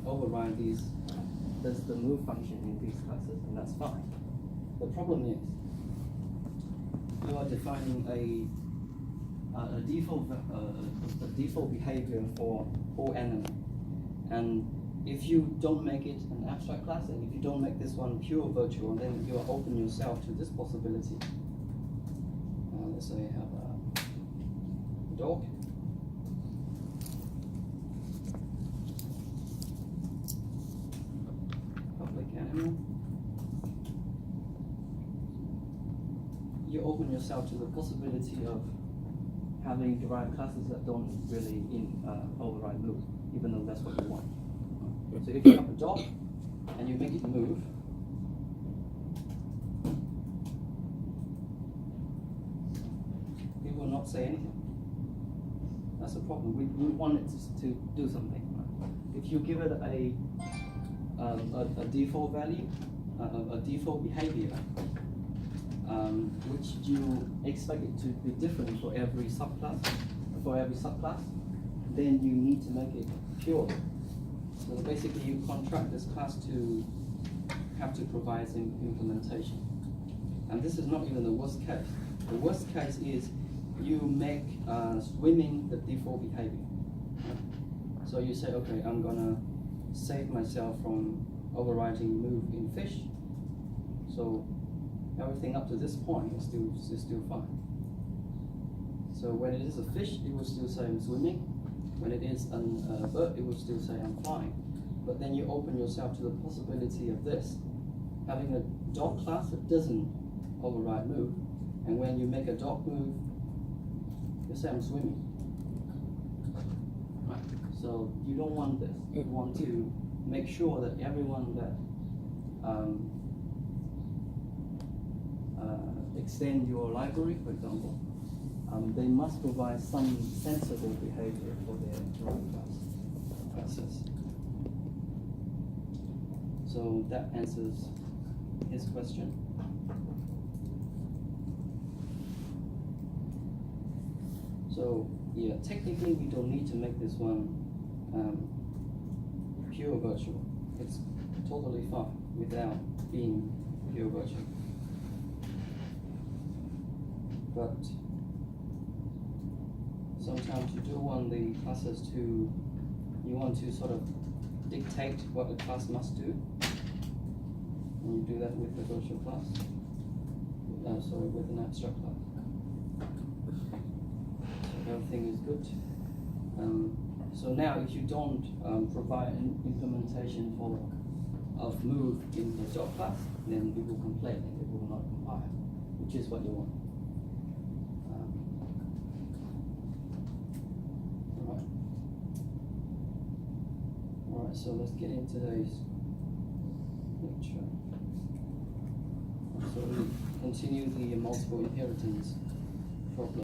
override the move function in these classes, and that's fine. The problem is you are defining a default behavior for all animals, and if you don't make it an abstract class, and if you don't make this one pure virtual, then you are open yourself to this possibility. Let's say I have a dog. Public animal. You open yourself to the possibility of having derived classes that don't really override move, even though that's what you want. So if you have a dog and you make it move, it will not say anything. That's the problem. We want it to do something. Right? If you give it a default value, a default behavior, which you expect it to be different for every subclass, then you need to make it pure. So basically, you contract this class to have to provide some implementation. And this is not even the worst case. The worst case is you make swimming the default behavior. So you say, okay, I'm gonna save myself from overriding move in fish. So everything up to this point is still fine. So when it is a fish, it will still say I'm swimming. When it is a bird, it will still say I'm flying. But then you open yourself to the possibility of this, having a dog class that doesn't override move, and when you make a dog move, you say I'm swimming. Right. So you don't want this. You want to make sure that everyone that extend your library, for example, they must provide some sensible behavior for their derived classes. So that answers his question. So yeah, technically we don't need to make this one pure virtual. It's totally fine without being pure virtual. But sometimes you do want the classes you want to sort of dictate what the class must do. And you do that with the virtual class. With an abstract class. So everything is good. So now if you don't provide an implementation of move in the job class, then it will complain and it will not compile, which is what you want. Alright, so let's get into today's lecture. So we continue the multiple inheritance problem.